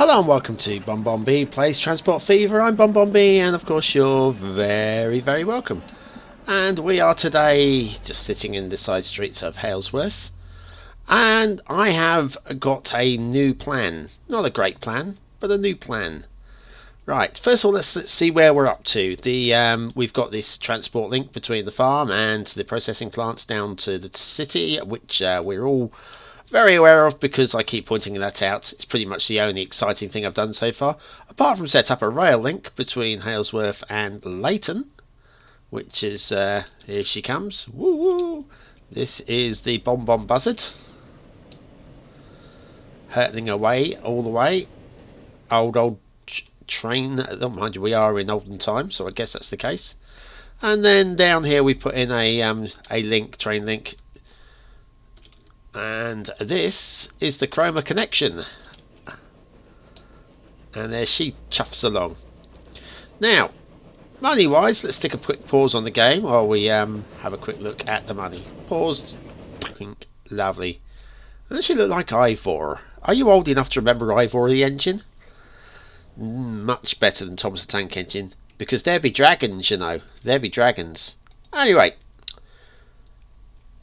Hello and welcome to BonBonB Plays Transport Fever. I'm BonBonB and of course you're very welcome. And we are today just sitting in the side streets of Halesworth. And I have got a new plan. Not a great plan, but a new plan. Right, first of all let's see where we're up to. We've got this transport link between the farm and the processing plants down to the city, which we're all very aware of because I keep pointing that out. It's pretty much the only exciting thing I've done so far, apart from set up a rail link between Halesworth and Leighton, which is here she comes. Woo woo! This is the BonBonB buzzard, hurtling away all the way. Old train. Don't mind you, we are in olden times, so I guess that's the case. And then down here we put in a train link. And this is the Chroma connection. And there she chuffs along. Now, money-wise, let's take a quick pause on the game while we have a quick look at the money. Paused. Lovely. Doesn't she look like Ivor? Are you old enough to remember Ivor the engine? Much better than Thomas the Tank Engine. Because there be dragons, you know. There be dragons. Anyway.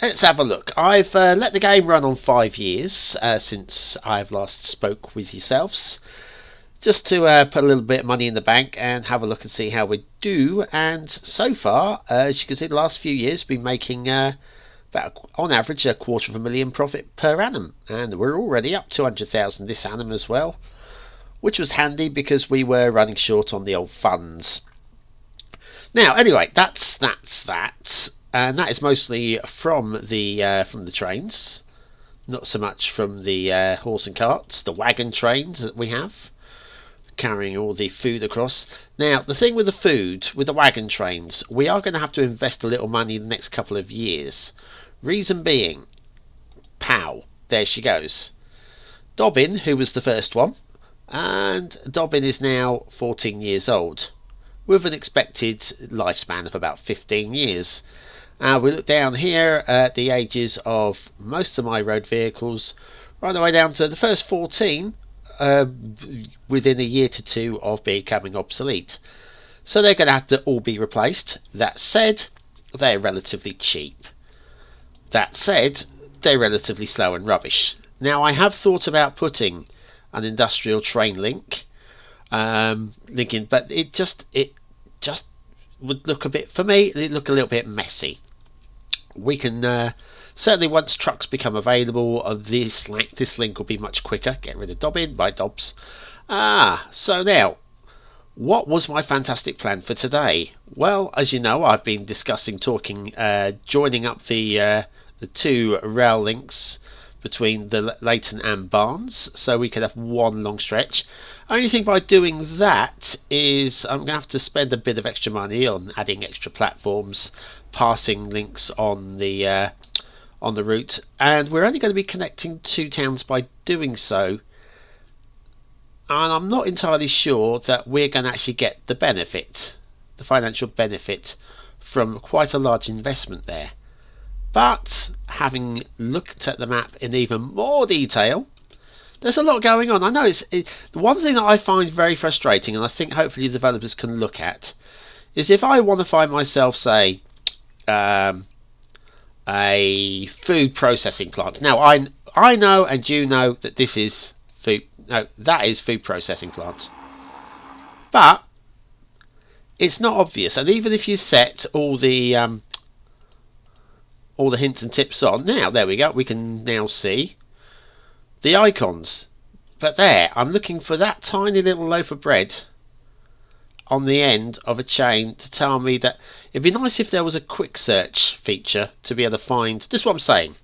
Let's have a look. I've let the game run on 5 years since I've last spoke with yourselves, just to put a little bit of money in the bank and have a look and see how we do. And so far, as you can see, the last few years we've been making about on average £250,000 profit per annum, and we're already up 200,000 this annum as well, which was handy because we were running short on the old funds. Now, anyway, that's that. And that is mostly from the trains, not so much from the horse and carts, the wagon trains that we have, carrying all the food across. Now, the thing with the food, with the wagon trains, we are going to have to invest a little money in the next couple of years. Reason being, pow, there she goes. Dobbin, who was the first one, and Dobbin is now 14 years old, with an expected lifespan of about 15 years. We look down here at the ages of most of my road vehicles, right the way down to the first 14 within a year to two of becoming obsolete. So they're going to have to all be replaced. That said, they're relatively cheap. That said, they're relatively slow and rubbish. Now, I have thought about putting an industrial train link, linking, but it just would look a bit, for me, it'd look a little bit messy. We can certainly, once trucks become available, this link will be much quicker. Get rid of Dobbin by Dobbs. So now, what was my fantastic plan for today? Well, as you know, I've been talking, joining up the two rail links between the Leighton and Barnes, so we could have one long stretch. Only thing by doing that is I'm going to have to spend a bit of extra money on adding extra platforms, passing links on the route, and we're only going to be connecting two towns by doing so. And I'm not entirely sure that we're going to actually get the benefit, the financial benefit, from quite a large investment there. But having looked at the map in even more detail, there's a lot going on. I know the one thing that I find very frustrating, and I think hopefully developers can look at, is if I want to find myself, say, a food processing plant. Now, I know and you know that this is food. No, that is food processing plant. But it's not obvious, and even if you set all the hints and tips on, now there we go. We can now see the icons. But there, I'm looking for that tiny little loaf of bread on the end of a chain to tell me that it'd be nice if there was a quick search feature to be able to find. This is what I'm saying.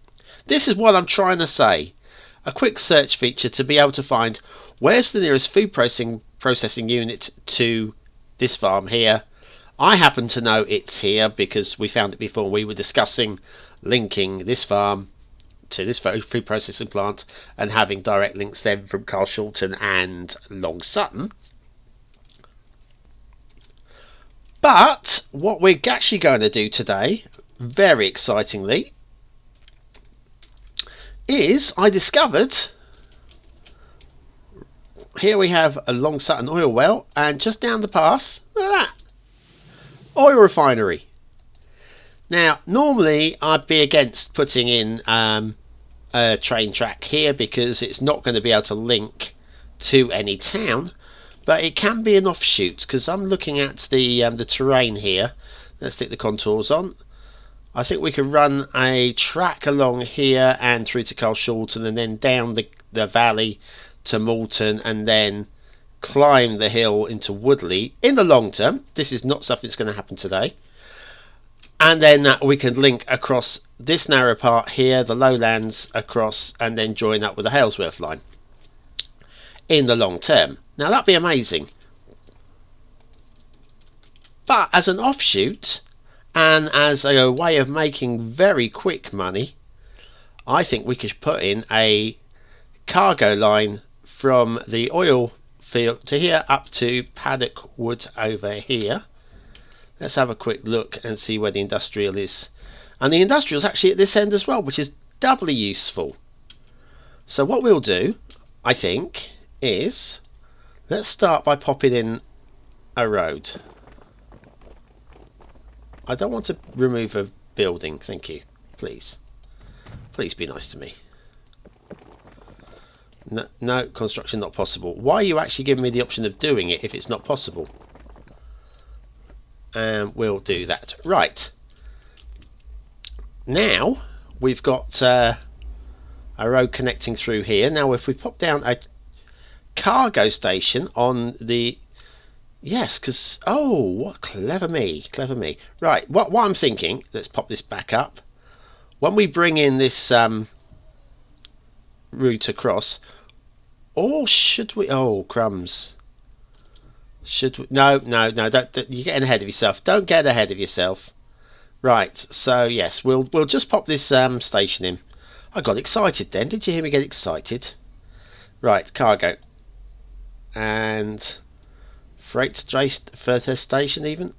This is what I'm trying to say. A quick search feature to be able to find where's the nearest food processing unit to this farm here. I happen to know it's here because we found it before. We were discussing linking this farm to this food processing plant and having direct links then from Carshalton and Long Sutton. But what we're actually going to do today, very excitingly, is I discovered here we have a Long Sutton oil well, and just down the path, look at that, oil refinery. Now, normally I'd be against putting in a train track here because it's not going to be able to link to any town, but it can be an offshoot because I'm looking at the terrain here. Let's stick the contours on. I think we could run a track along here and through to Carshalton and then down the valley to Moulton and then climb the hill into Woodley in the long term. This is not something that's going to happen today. And then we can link across this narrow part here, the lowlands across, and then join up with the Halesworth line in the long term. Now that'd be amazing. But as an offshoot and as a way of making very quick money, I think we could put in a cargo line from the oil field to here up to Paddock Wood over here. Let's have a quick look and see where the industrial is. And the industrial is actually at this end as well, which is doubly useful. So what we'll do, I think, is let's start by popping in a road. I don't want to remove a building, thank you. Please. Please be nice to me. No, construction not possible. Why are you actually giving me the option of doing it if it's not possible? And we'll do that. Right. Now we've got a road connecting through here. Now if we pop down a cargo station on the... Yes, because... Oh, what clever me. Clever me. Right, what I'm thinking... Let's pop this back up. When we bring in this route across... Or should we... Oh, crumbs. Should we... No, don't, you're getting ahead of yourself. Don't get ahead of yourself. Right, so yes, we'll just pop this station in. I got excited then. Did you hear me get excited? Right, cargo. And freight station even.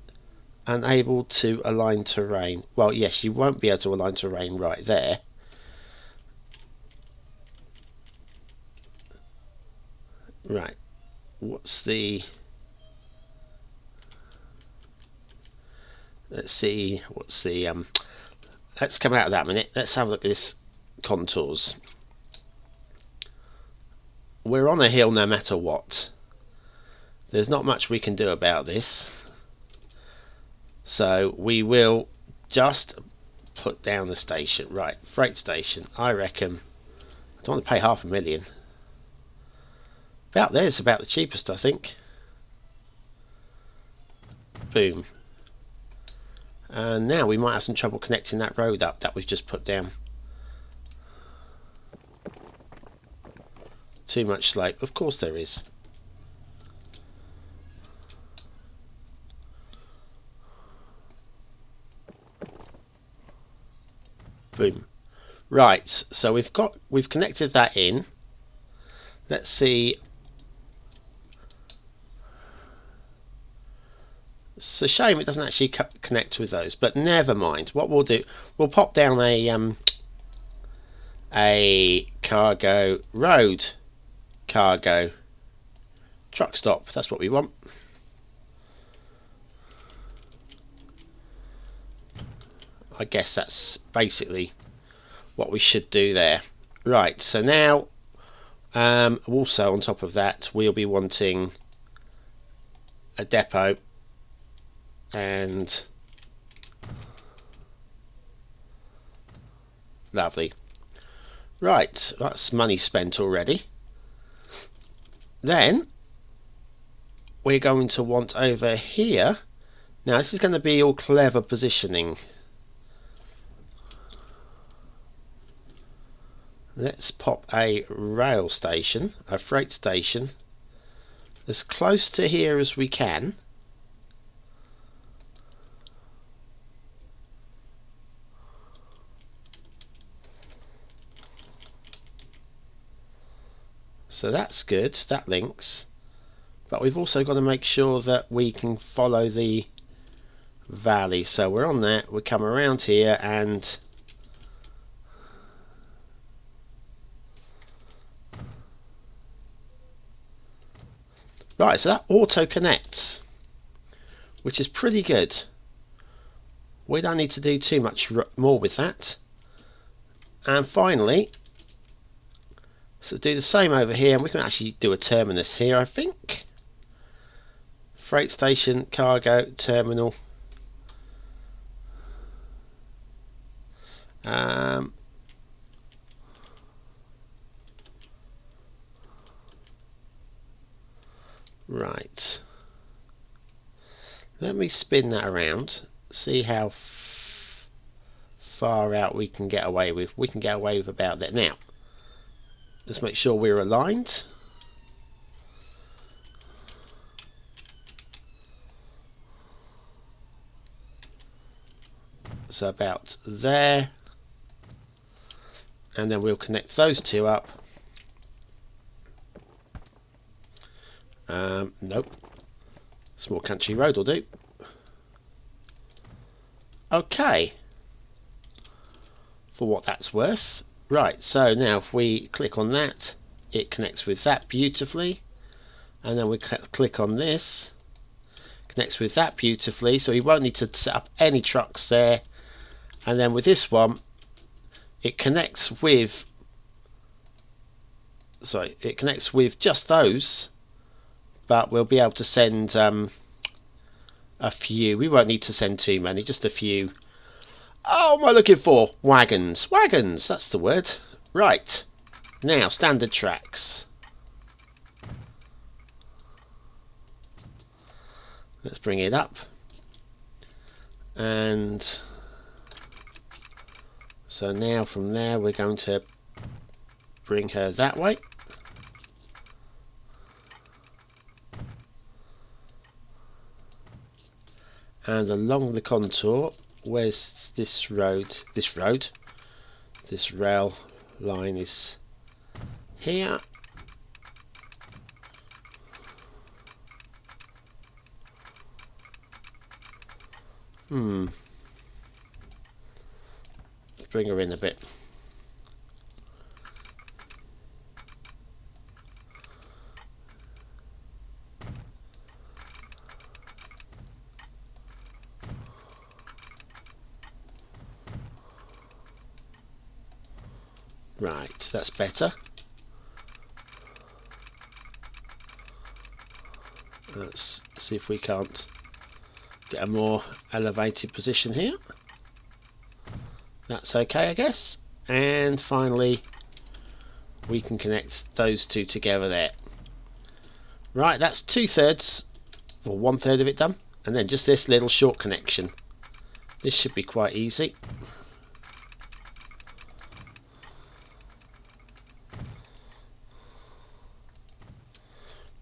Unable to align terrain. Well, yes, you won't be able to align terrain right there. Right, what's the... Let's see, what's the... let's come out of that a minute. Let's have a look at this contours. We're on a hill no matter what. There's not much we can do about this. So we will just put down the station. Right, freight station. I reckon I don't want to pay $500,000. About there's about the cheapest, I think. Boom. And now we might have some trouble connecting that road up that we've just put down. Too much slope. Of course there is. Boom. Right, so we've connected that in. Let's see. It's a shame it doesn't actually connect with those, but never mind. What we'll do, we'll pop down a cargo road, cargo truck stop. That's what we want. I guess that's basically what we should do there. Right, so now also on top of that we'll be wanting a depot and lovely. Right, that's money spent already. Then we're going to want over here. Now this is going to be all clever positioning. Let's pop a rail station, a freight station, as close to here as we can. So that's good, that links. But we've also got to make sure that we can follow the valley. So we're on that, we come around here and Right, so that auto connects, which is pretty good. We don't need to do too much more with that. And finally, so do the same over here, and we can actually do a terminus here, I think. Freight station, cargo, terminal. Right. Let me spin that around, see how far out we can get away with. We can get away with about that. Now, let's make sure we're aligned. So about there. And then we'll connect those two up. Nope. Small country road will do. Okay. For what that's worth. Right, so now if we click on that, it connects with that beautifully. And then we click on this. Connects with that beautifully. So we won't need to set up any trucks there. And then with this one, it connects with... Sorry, it connects with just those. But we'll be able to send a few. We won't need to send too many, just a few. Oh, what am I looking for? Wagons. Wagons, that's the word. Right. Now, standard tracks. Let's bring it up. And so now from there we're going to bring her that way. And along the contour, where's this road? This rail line is here. Let's bring her in a bit. Right, that's better. Let's see if we can't get a more elevated position here. That's okay, I guess. And finally, we can connect those two together there. Right, that's 2/3 or 1/3 of it done. And then just this little short connection. This should be quite easy.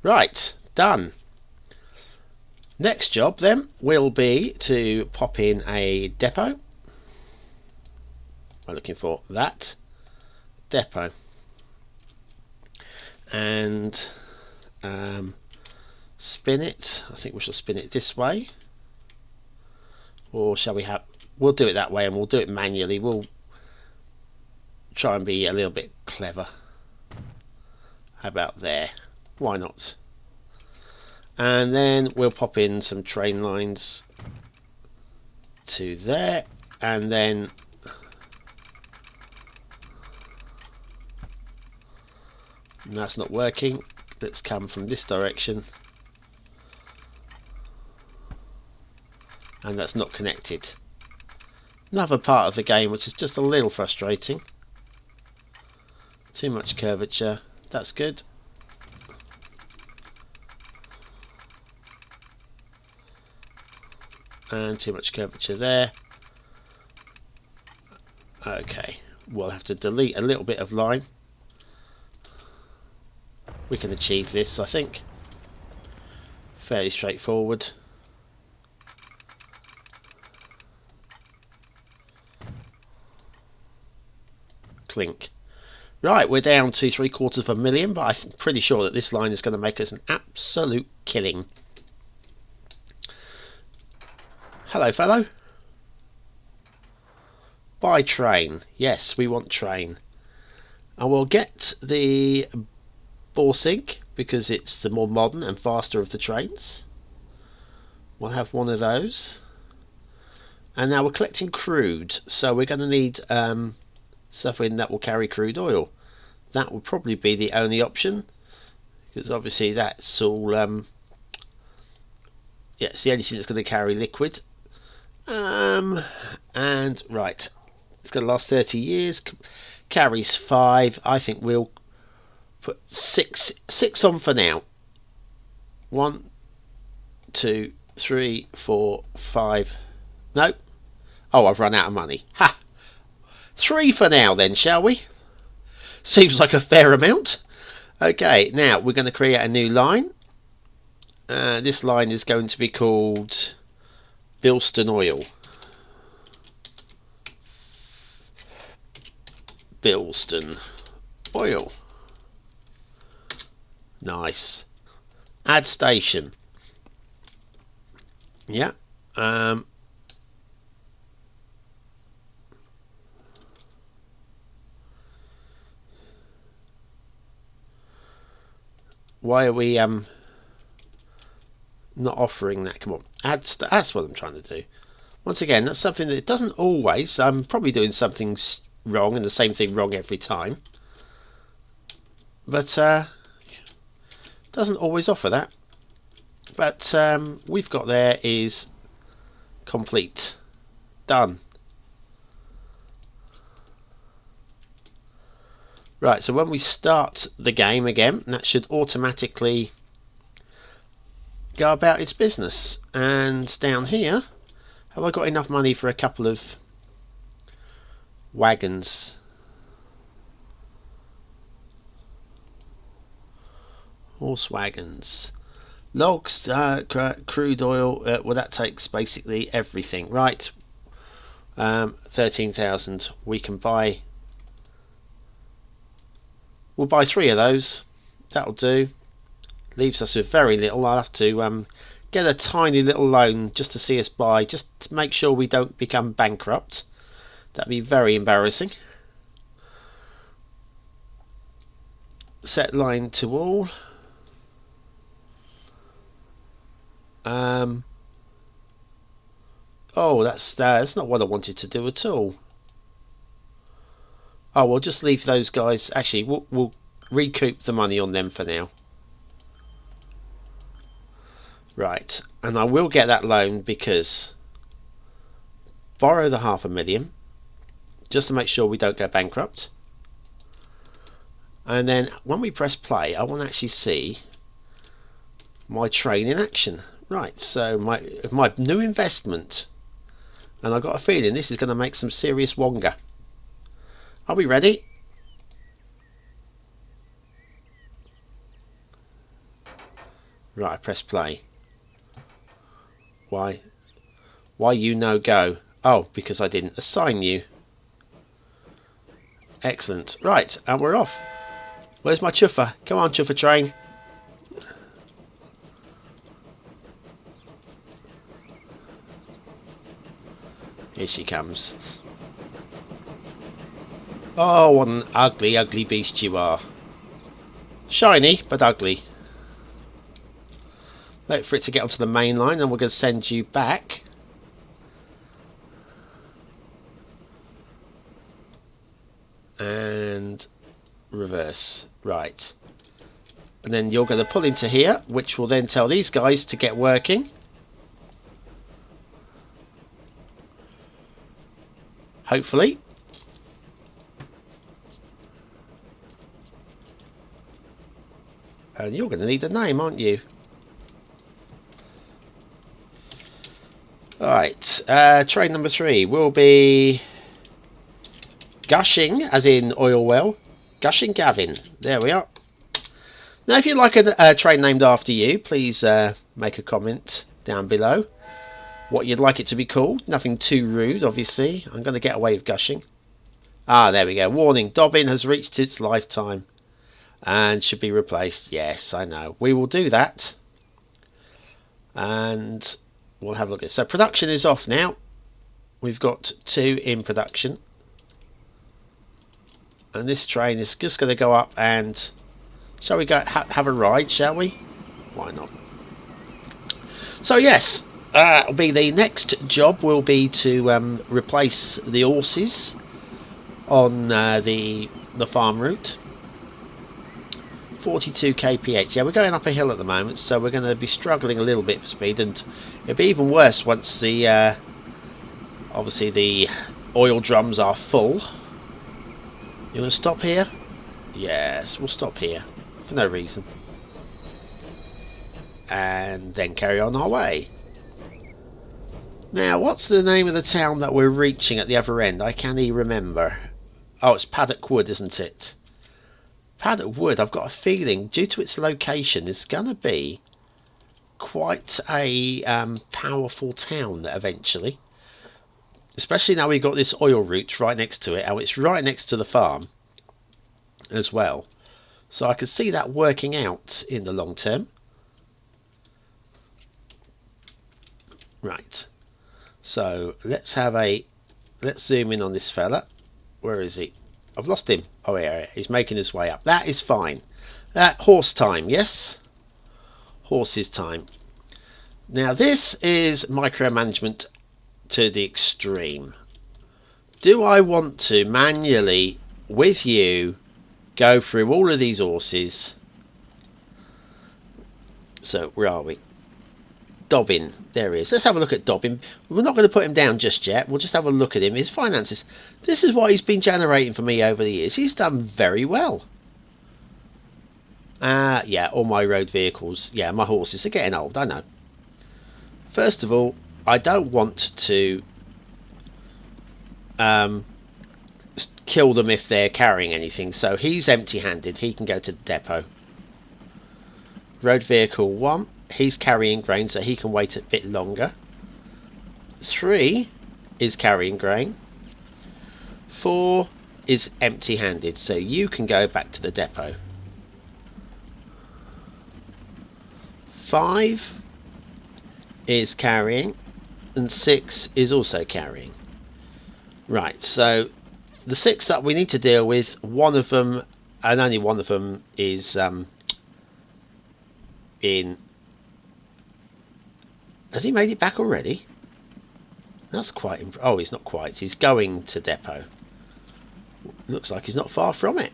Right, done. Next job then will be to pop in a depot. I'm looking for that depot. And spin it. I think we shall spin it this way. Or shall we have... We'll do it that way and we'll do it manually. We'll try and be a little bit clever. How about there? Why not? And then we'll pop in some train lines to there, and then that's not working. Let's come from this direction, and that's not connected. Another part of the game which is just a little frustrating. Too much curvature. That's good. And too much curvature there. Okay, we'll have to delete a little bit of line. We can achieve this, I think. Fairly straightforward. Clink. Right, we're down to 3/4 million, but I'm pretty sure that this line is going to make us an absolute killing. Hello, fellow. Buy train. Yes, we want train. And we'll get the Borsig because it's the more modern and faster of the trains. We'll have one of those. And now we're collecting crude, so we're going to need something that will carry crude oil. That will probably be the only option, because obviously that's all yeah, it's the only thing that's going to carry liquid. And right, it's going to last 30 years, carries 5. I think we'll put six on for now. 1, 2, 3, 4, 5. No. Oh, I've run out of money. Ha! 3 for now then, shall we? Seems like a fair amount. Okay, now we're going to create a new line. This line is going to be called Bilston Oil. Bilston Oil. Nice. Add station. Yeah. Why are we not offering that? Come on, that's what I'm trying to do. Once again, that's something that doesn't always. I'm probably doing something wrong and the same thing wrong every time, but doesn't always offer that. But we've got there is complete, done. Right, so when we start the game again, that should automatically go about its business. And down here, have I got enough money for a couple of wagons? Horse wagons. Logs, crude oil, well that takes basically everything. Right, 13,000. We can buy... We'll buy 3 of those. That'll do. Leaves us with very little. I'll have to get a tiny little loan just to see us by, just to make sure we don't become bankrupt. That'd be very embarrassing. Set line to all. Oh, that's not what I wanted to do at all. Oh, we'll just leave those guys. Actually, we'll recoup the money on them for now. Right, and I will get that loan because borrow the 500,000 just to make sure we don't go bankrupt. And then when we press play, I want to actually see my train in action. Right, so my new investment, and I've got a feeling this is going to make some serious wonga. Are we ready? Right, I press play. Why you no go? Oh, because I didn't assign you. Excellent. Right, and we're off. Where's my chuffer? Come on, chuffer train. Here she comes. Oh, what an ugly, ugly beast you are. Shiny, but ugly. Wait for it to get onto the main line, and we're going to send you back. And reverse. Right. And then you're going to pull into here, which will then tell these guys to get working. Hopefully. And you're going to need a name, aren't you? Alright, train number 3 will be Gushing, as in oil well. Gushing Gavin. There we are. Now, if you'd like a train named after you, please make a comment down below. What you'd like it to be called. Nothing too rude, obviously. I'm going to get away with Gushing. Ah, there we go. Warning, Dobbin has reached its lifetime and should be replaced. Yes, I know. We will do that. And we'll have a look at it. So production is off now. We've got 2 in production. And this train is just going to go up and Shall we go have a ride, shall we? Why not? So yes, it'll be the next job will be to replace the horses on the farm route. 42 kph. Yeah, we're going up a hill at the moment, so we're going to be struggling a little bit for speed, and it'll be even worse once the obviously the oil drums are full. You want to stop here? Yes, we'll stop here for no reason, and then carry on our way. Now, what's the name of the town that we're reaching at the other end? I can't even remember. Oh, it's Paddock Wood, isn't it? Paddock Wood, I've got a feeling, due to its location, is going to be quite a powerful town eventually. Especially now we've got this oil route right next to it. Oh, it's right next to the farm as well. So I can see that working out in the long term. Right. So let's zoom in on this fella. Where is he? I've lost him. Oh yeah, he's making his way up. That is fine. Horse time, yes? Horses time. Now this is micromanagement to the extreme. Do I want to manually, with you, go through all of these horses? So where are we? Dobbin, there he is. Let's have a look at Dobbin. We're not going to put him down just yet. We'll just have a look at him. His finances. This is what he's been generating for me over the years. He's done very well. Yeah, all my road vehicles. Yeah, my horses are getting old, I know. First of all, I don't want to kill them if they're carrying anything. So he's empty-handed. He can go to the depot. Road vehicle 1. He's carrying grain, so he can wait a bit longer. 3 is carrying grain. 4 is empty-handed, so you can go back to the depot. 5 is carrying, and 6 is also carrying. Right, so the 6 that we need to deal with, one of them, and only one of them, is in... Has he made it back already? That's quite... Oh, he's not quite. He's going to depot. Looks like he's not far from it.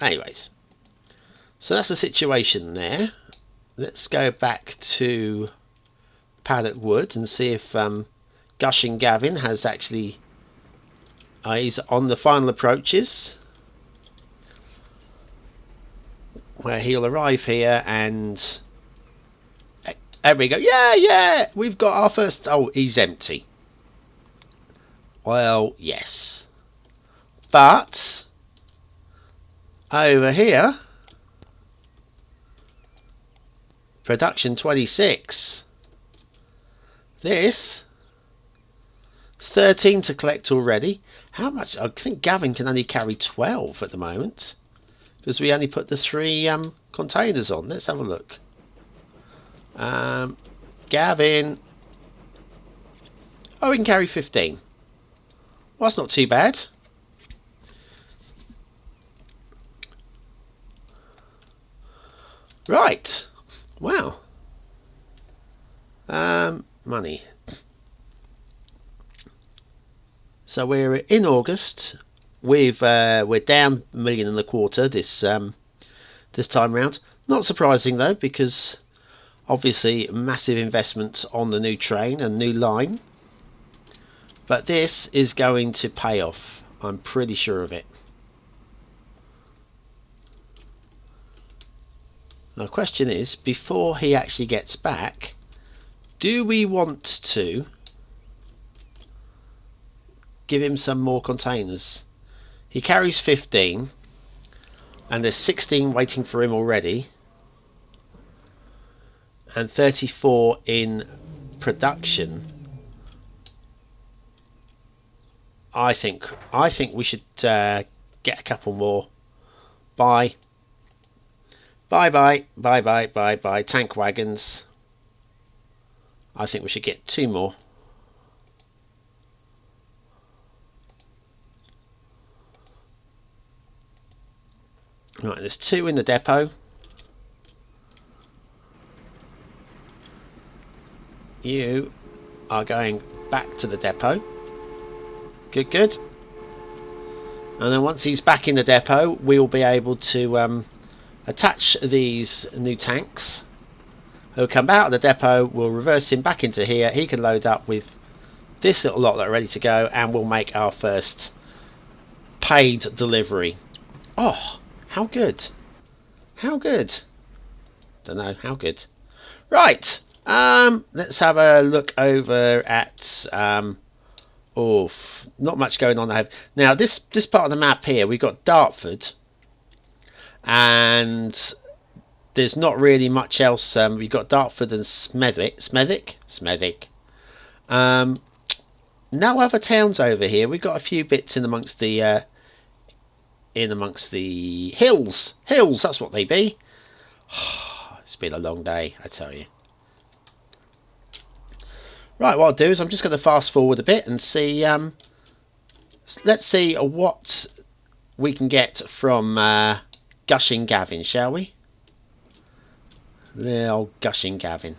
Anyways. So that's the situation there. Let's go back to Paddock Wood and see if Gushing Gavin has actually... he's on the final approaches, where he'll arrive here, and there we go. Yeah, we've got our first... Oh, he's empty. Well, yes. But over here, production 26. This is 13 to collect already. How much? I think Gavin can only carry 12 at the moment, because we only put the 3 containers on. Let's have a look. Gavin. Oh, we can carry 15. Well, that's not too bad. Right. Wow. Money. So we're in August. We're down $1.25 million this time round. Not surprising though, because obviously massive investment on the new train and new line. But this is going to pay off. I'm pretty sure of it. Now, the question is, before he actually gets back, do we want to give him some more containers? He carries 15, and there's 16 waiting for him already, and 34 in production. I think we should get a couple more. Bye. Bye. Tank wagons. I think we should get 2 more. Right, there's 2 in the depot. You are going back to the depot. Good, good. And then once he's back in the depot, we'll be able to attach these new tanks. He'll come out of the depot, we'll reverse him back into here. He can load up with this little lot that are ready to go, and we'll make our first paid delivery. Oh, how good. How good. Don't know, how good. Right, let's have a look over at not much going on. Now this part of the map here, we've got Dartford, and there's not really much else. We've got Dartford and Smethwick. No other towns over here. We've got a few bits in amongst the hills. Hills, that's what they be. It's been a long day, I tell you. Right, what I'll do is I'm just going to fast forward a bit and see. Let's see what we can get from Gushing Gavin, shall we? The old Gushing Gavin.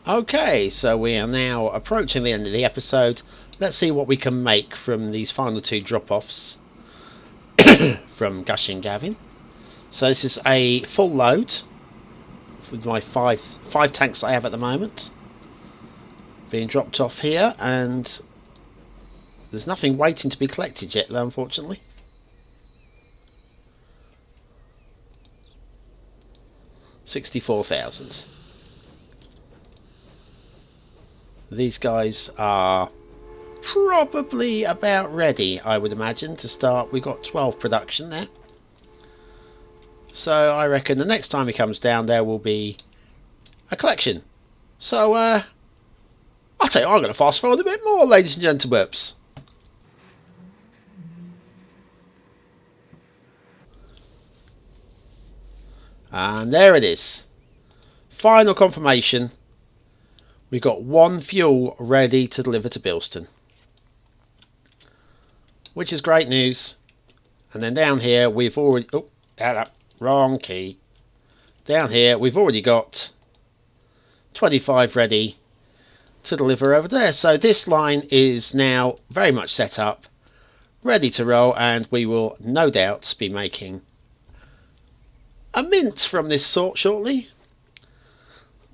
Okay, so we are now approaching the end of the episode. Let's see what we can make from these final 2 drop-offs from Gushing Gavin. So this is a full load with my five tanks I have at the moment being dropped off here, and there's nothing waiting to be collected yet, though, unfortunately. $64,000. These guys are probably about ready, I would imagine, to start. We've got 12 production there. So I reckon the next time he comes down there will be a collection. So I'll tell you, I'm going to fast forward a bit more, ladies and gentlemen. And there it is. Final confirmation. We've got 1 fuel ready to deliver to Bilston, which is great news. And then down here we've already... Oh, wrong key. Down here we've already got 25 ready to deliver over there. So this line is now very much set up, ready to roll, and we will no doubt be making a mint from this sort shortly.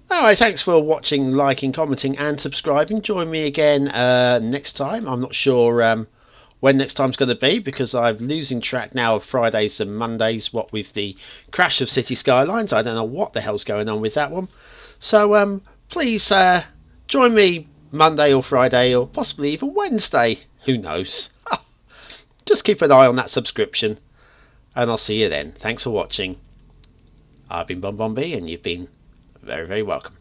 Alright, thanks for watching, liking, commenting and subscribing. Join me again next time. I'm not sure when next time's going to be, because I'm losing track now of Fridays and Mondays, what with the crash of City Skylines. I don't know what the hell's going on with that one. So please join me Monday or Friday, or possibly even Wednesday. Who knows? Just keep an eye on that subscription, and I'll see you then. Thanks for watching. I've been BonBonB, and you've been very, very welcome.